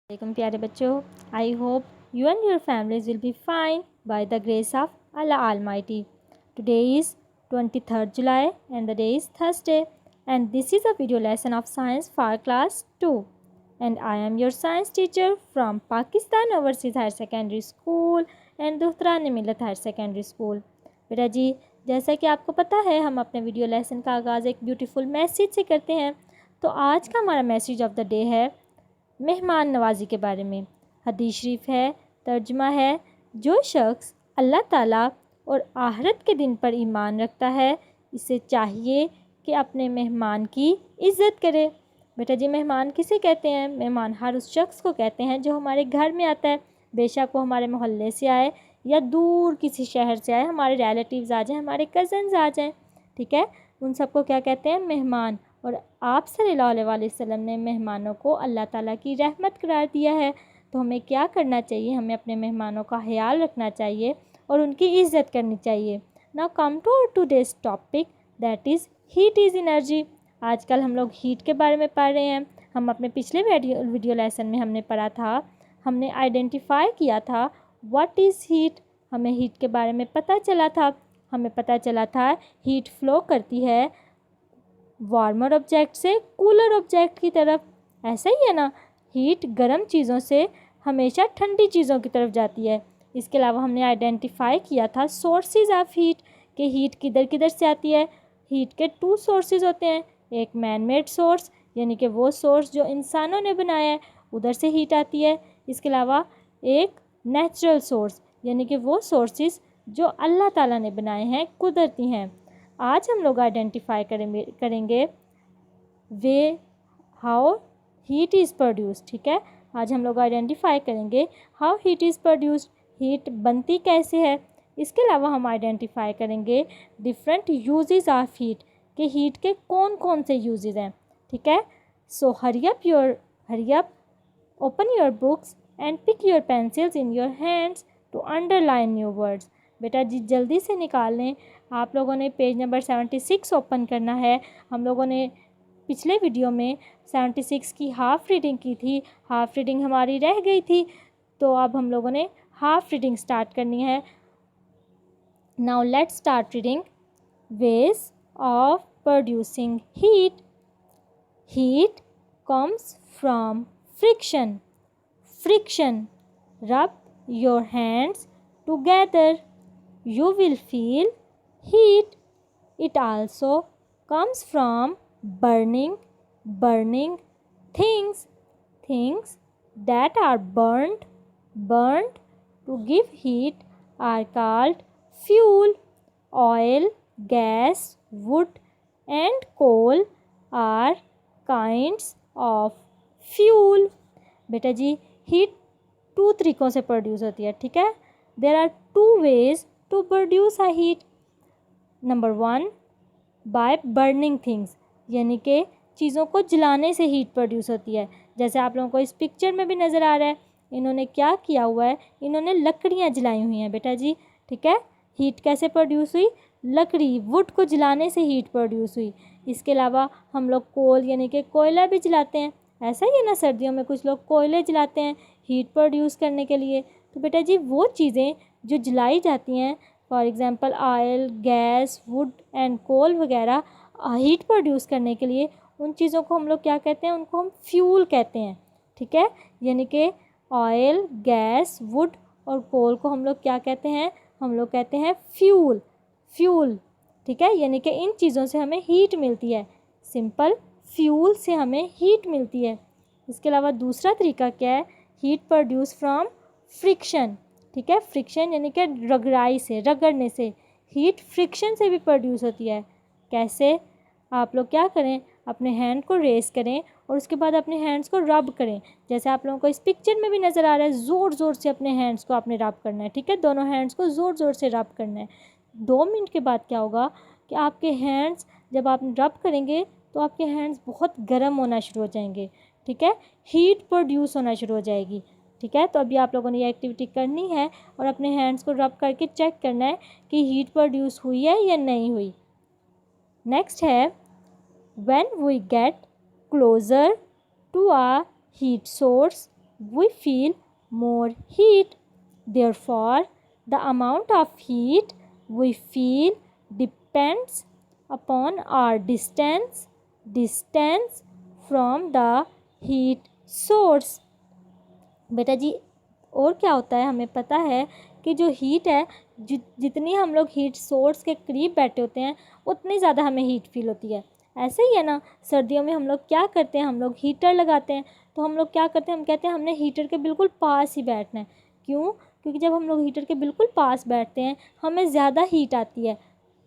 Welcome प्यारे बच्चों, I hope you and your families will be fine by the grace of Allah Almighty. Today is 23rd July and the day is Thursday, and this is a video lesson of science for class 2, and I am your science teacher from Pakistan Overseas Higher Secondary School and दुहरान मिलत higher secondary school. बेटा जी, जैसा कि आपको पता है हम अपने video lesson का आगाज़ एक ब्यूटीफुल मैसेज से करते हैं। तो आज का हमारा मैसेज ऑफ द डे है मेहमान नवाजी के बारे में। हदीस शरीफ है, तर्जमा है, जो शख्स अल्लाह ताला और आखिरत के दिन पर ईमान रखता है, इसे चाहिए कि अपने मेहमान की इज़्ज़त करे। बेटा जी, मेहमान किसे कहते हैं? मेहमान हर उस शख्स को कहते हैं जो हमारे घर में आता है, बेशक वो हमारे मोहल्ले से आए या दूर किसी शहर से आए, हमारे रिलेटिव्स आ जाएं, हमारे कज़न्स आ जाएं, ठीक है, उन सबको क्या कहते हैं? मेहमान। और आप सल्लल्लाहु अलैहि वसल्लम ने मेहमानों को अल्लाह ताला की रहमत करार दिया है। तो हमें क्या करना चाहिए? हमें अपने मेहमानों का ख्याल रखना चाहिए और उनकी इज़्ज़त करनी चाहिए। Now come to today's topic, that is heat is energy. आजकल हम लोग हीट के बारे में पढ़ रहे हैं। हम अपने पिछले वीडियो लेसन में हमने पढ़ा था, हमने आइडेंटिफाई किया था व्हाट इज़ हीट। हमें हीट के बारे में पता चला था। हमें पता चला था हीट फ्लो करती है वार्मर ऑब्जेक्ट से कूलर ऑब्जेक्ट की तरफ। ऐसा ही है ना, हीट गर्म चीज़ों से हमेशा ठंडी चीज़ों की तरफ जाती है। इसके अलावा हमने आइडेंटिफाई किया था सोर्सेज ऑफ हीट, कि हीट किधर किधर से आती है। हीट के 2 सोर्सेज होते हैं, एक मैन मेड सोर्स यानी कि वो सोर्स जो इंसानों ने बनाया है, उधर से हीट आती है। इसके अलावा एक नेचुरल सोर्स यानी कि वो सोर्सेज जो अल्लाह ताला ने बनाए हैं, कुदरती हैं। आज हम लोग आइडेंटिफाई करेंगे way how heat is produced, ठीक है। आज हम लोग आइडेंटिफाई करेंगे how heat is produced, heat बनती कैसे है। इसके अलावा हम आइडेंटिफाई करेंगे डिफरेंट यूजेस ऑफ हीट, कि हीट के कौन कौन से यूजेस हैं, ठीक है। So hurry up open your books and pick your pencils in your hands to underline new words. बेटा जी, जल्दी से निकाल लें। आप लोगों ने पेज नंबर 76 ओपन करना है। हम लोगों ने पिछले वीडियो में 76 की हाफ़ रीडिंग की थी, हाफ़ रीडिंग हमारी रह गई थी, तो अब हम लोगों ने हाफ़ रीडिंग स्टार्ट करनी है। Now let's start reading. Ways of producing heat. Heat comes from friction. Friction, rub your hands together, you will feel heat. It also comes from burning things that are burnt to give heat are called fuel. Oil, gas, wood and coal are kinds of fuel. बेटा जी, heat 2 तरीक़ों से produce होती है, ठीक है। There are 2 ways to produce a heat. Number 1, by burning things, यानी कि चीज़ों को जलाने से हीट प्रोड्यूस होती है। जैसे आप लोगों को इस पिक्चर में भी नज़र आ रहा है, इन्होंने क्या किया हुआ है, इन्होंने लकड़ियाँ जलाई हुई हैं बेटा जी, ठीक है। हीट कैसे प्रोड्यूस हुई? लकड़ी, वुड को जलाने से हीट प्रोड्यूस हुई। इसके अलावा हम लोग कोल यानी कि कोयला भी जलाते हैं। ऐसा ही है ना, सर्दियों में कुछ लोग कोयले जलाते हैं हीट प्रोड्यूस करने के लिए। तो बेटा जी, वो चीज़ें जो जलाई जाती हैं, for example oil, gas, wood and coal वगैरह, हीट प्रोड्यूस करने के लिए, उन चीज़ों को हम लोग क्या कहते हैं? उनको हम फ्यूल कहते हैं, ठीक है। यानी कि ऑयल, गैस, वुड और कोल को हम लोग क्या कहते हैं? हम लोग कहते हैं फ्यूल, ठीक है। यानी कि इन चीज़ों से हमें हीट मिलती है। सिंपल, फ्यूल से हमें हीट मिलती है। इसके अलावा दूसरा तरीका क्या है? हीट प्रोड्यूस फ्रॉम फ्रिक्शन, ठीक है। फ्रिक्शन यानी कि रगड़ाई से, रगड़ने से। हीट फ्रिक्शन से भी प्रोड्यूस होती है। कैसे? आप लोग क्या करें, अपने हैंड को रेस करें और उसके बाद अपने हैंड्स को रब करें। जैसे आप लोगों को इस पिक्चर में भी नज़र आ रहा है, ज़ोर ज़ोर से अपने हैंड्स को आपने रब करना है, ठीक है। दोनों हैंड्स को ज़ोर ज़ोर से रब करना है। 2 मिनट के बाद क्या होगा कि आपके हैंड्स जब आप रब करेंगे तो आपके हैंड्स बहुत गर्म होना शुरू हो जाएंगे, ठीक है। हीट प्रोड्यूस होना शुरू हो जाएगी, ठीक है। तो अभी आप लोगों ने ये एक्टिविटी करनी है और अपने हैंड्स को रब करके चेक करना है कि हीट प्रोड्यूस हुई है या नहीं हुई। नेक्स्ट है, when we get closer to a heat source, we feel more heat. Therefore, the amount of heat we feel depends upon our distance from the heat source. बेटा जी और क्या होता है, हमें पता है कि जो हीट है, जितनी हम लोग हीट सोर्स के करीब बैठे होते हैं उतनी ज़्यादा हमें हीट फील होती है. ऐसे ही है ना, सर्दियों में हम लोग क्या करते हैं, हम लोग हीटर लगाते हैं. तो हम लोग क्या करते हैं, हम कहते हैं हमने हीटर के बिल्कुल पास ही बैठना है. क्यों? क्योंकि जब हम लोग हीटर के बिल्कुल पास बैठते हैं हमें ज़्यादा हीट आती है,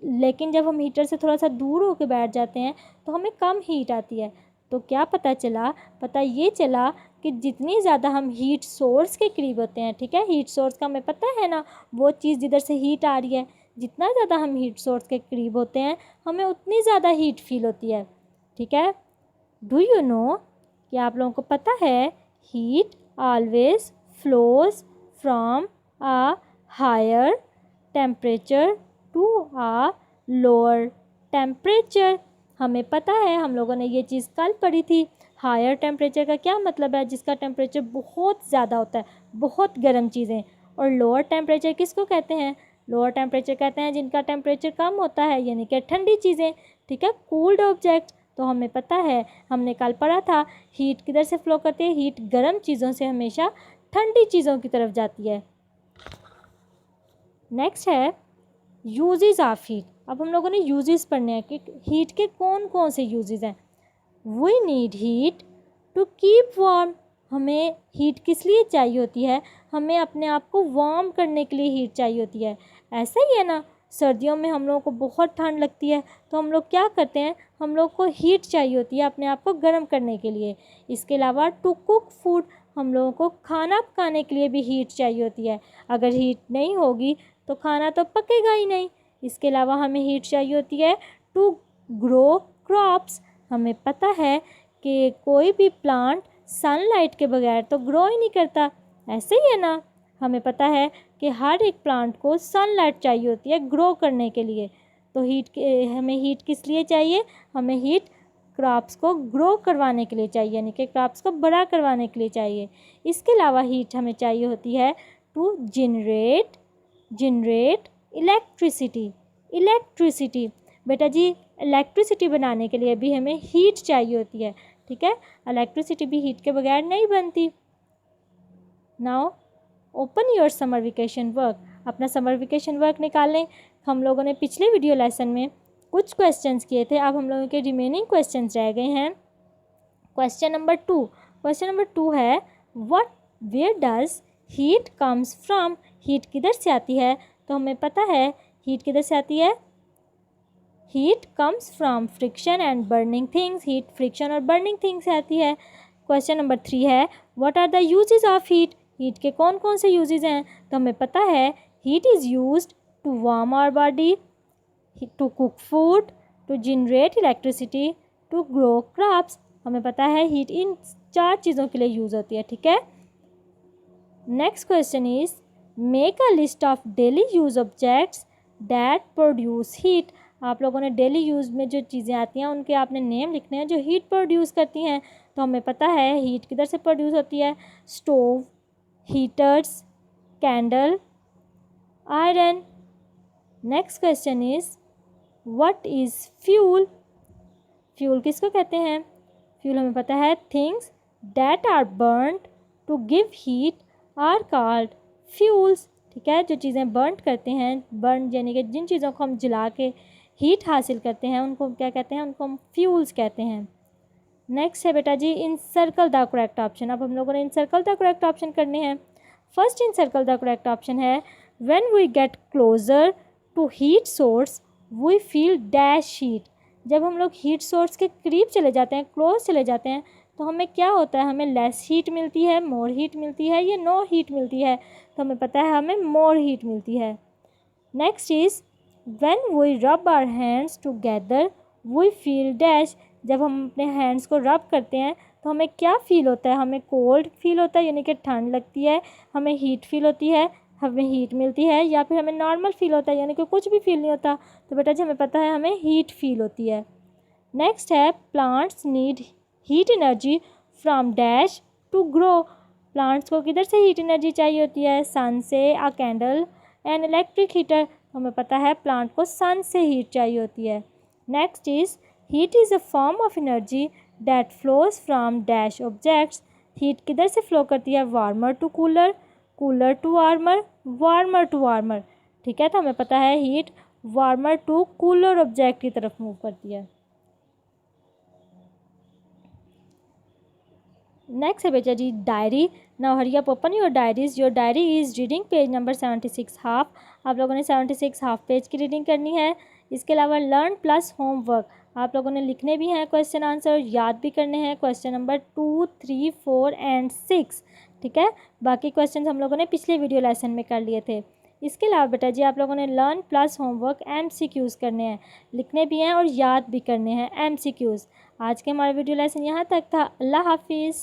लेकिन जब हम हीटर से थोड़ा सा दूर होकर बैठ जाते हैं तो हमें कम हीट आती है. तो क्या पता ये चला कि जितनी ज़्यादा हम हीट सोर्स के करीब होते हैं, ठीक है, हीट सोर्स का हमें पता है ना, वो चीज़ जिधर से हीट आ रही है, जितना ज़्यादा हम हीट सोर्स के करीब होते हैं हमें उतनी ज़्यादा हीट फील होती है. ठीक है. डू यू नो कि आप लोगों को पता है heat always flows from a higher temperature to a lower temperature. हमें पता है, हम लोगों ने ये चीज़ कल पढ़ी थी. हायर टेम्परेचर का क्या मतलब है? जिसका टेम्परेचर बहुत ज़्यादा होता है, बहुत गर्म चीज़ें. और लोअर टेम्परेचर किसको कहते हैं? लोअर टेम्परेचर कहते हैं जिनका टेम्परेचर कम होता है, यानी कि ठंडी चीज़ें. ठीक है, कूल्ड ऑब्जेक्ट. तो हमें पता है, हमने कल पढ़ा था हीट किधर से फ्लो करती है. हीट गर्म चीज़ों से हमेशा ठंडी चीज़ों की तरफ जाती है. नेक्स्ट है यूजेस ऑफ हीट. अब हम लोगों ने यूजेस पढ़ने हैं कि हीट के कौन कौन से यूजेस हैं. We need heat to keep warm. हमें हीट किस लिए चाहिए होती है? हमें अपने आप को वार्म करने के लिए हीट चाहिए होती है. ऐसा ही है ना, सर्दियों में हम लोगों को बहुत ठंड लगती है तो हम लोग क्या करते हैं, हम लोग को हीट चाहिए होती है अपने आप को गर्म करने के लिए. इसके अलावा टू कुक फूड, हम लोगों को खाना पकाने के लिए भी हीट चाहिए होती है. अगर हीट नहीं होगी तो खाना तो पकेगा ही नहीं. इसके अलावा हमें हीट चाहिए होती है टू ग्रो क्रॉप्स. हमें पता है कि कोई भी प्लांट सनलाइट के बगैर तो ग्रो ही नहीं करता. ऐसे ही है ना, हमें पता है कि हर एक प्लांट को सनलाइट चाहिए होती है ग्रो करने के लिए. तो हमें हीट किस लिए चाहिए? हमें हीट क्रॉप्स को ग्रो करवाने के लिए चाहिए, यानी कि क्रॉप्स को बड़ा करवाने के लिए चाहिए. इसके अलावा हीट हमें चाहिए होती है टू जनरेट इलेक्ट्रिसिटी. बेटा जी इलेक्ट्रिसिटी बनाने के लिए भी हमें हीट चाहिए होती है. ठीक है, इलेक्ट्रिसिटी भी हीट के बगैर नहीं बनती. Now open your summer vacation work. अपना समर वेकेशन वर्क निकाल लें. हम लोगों ने पिछले वीडियो लेसन में कुछ क्वेश्चंस किए थे, अब हम लोगों के रिमेनिंग क्वेश्चंस रह गए हैं. क्वेश्चन नंबर 2 है where does heat comes from. Heat किधर से आती है? तो हमें पता है हीट किधर से आती है. Heat comes from friction and burning things. Heat friction और बर्निंग थिंग्स से आती है. क्वेश्चन नंबर 3 है what are the uses of heat. Heat के कौन कौन से यूजेस हैं? तो हमें पता है heat is used to warm our body, to cook food, to generate electricity, to grow crops. हमें पता है हीट इन 4 चीज़ों के लिए यूज़ होती है. ठीक है. Next question is make a list of daily use objects that produce heat. आप लोगों ने डेली यूज़ में जो चीज़ें आती हैं उनके आपने नेम लिखने हैं जो हीट प्रोड्यूस करती हैं. तो हमें पता है हीट किधर से प्रोड्यूस होती है. Stove, heaters, candle, iron. Next question is what is fuel. Fuel किसको कहते हैं? फ्यूल हमें पता है things that are burned to give heat are called fuels. ठीक है, जो चीज़ें बर्न करते हैं, बर्न यानी कि जिन चीज़ों को हम जला के हीट हासिल करते हैं उनको क्या कहते हैं? उनको हम फ्यूल्स कहते हैं. नेक्स्ट है बेटा जी encircle the correct option. अब हम लोगों ने encircle the correct option करने हैं. First encircle the correct option है when we get closer to heat source we feel dash heat. जब हम लोग हीट सोर्स के करीब चले जाते हैं, क्लोज चले जाते हैं, तो हमें क्या होता है? हमें लेस हीट मिलती है, मोर हीट मिलती है या नो हीट मिलती है? तो हमें पता है हमें मोर हीट मिलती है. Next is when we rub our hands together we feel dash. जब हम अपने हैंड्स को रब करते हैं तो हमें क्या फ़ील होता है? हमें कोल्ड फील होता है, यानी कि ठंड लगती है. हमें हीट फील होती है, हमें हीट मिलती है, या फिर हमें नॉर्मल फील होता है, यानी कि कुछ भी फील नहीं होता. तो बेटा जी हमें पता है हमें हीट फील होती है. नेक्स्ट है plants need heat energy from dash to grow. Plants को किधर से हीट एनर्जी चाहिए होती है? सन से। अ कैंडल एंड इलेक्ट्रिक हीटर, हमें पता है प्लांट को सन से हीट चाहिए होती है। Next is heat is a form of energy that flows from dash objects. Heat किधर से फ्लो करती है? Warmer to cooler, cooler to warmer, warmer to warmer. ठीक है, तो हमें पता है heat warmer to cooler object की तरफ मूव करती है। नेक्स्ट है बेटा जी diary. Now hurry up open your diaries. Your diary is reading page number 76 half. आप लोगों ने 76 हाफ पेज की रीडिंग करनी है। इसके अलावा लर्न प्लस होमवर्क आप लोगों ने लिखने भी हैं, क्वेश्चन आंसर याद भी करने हैं, क्वेश्चन नंबर 2, 3, 4 एंड 6। ठीक है, बाकी क्वेश्चन हम लोगों ने पिछले वीडियो लेसन में कर लिए थे। इसके अलावा बेटा जी आप लोगों ने लर्न प्लस होमवर्क MCQs करने हैं, लिखने भी हैं और याद भी करने हैं MCQs। आज के हमारा वीडियो लेसन यहाँ तक था। अल्लाह हाफिज़।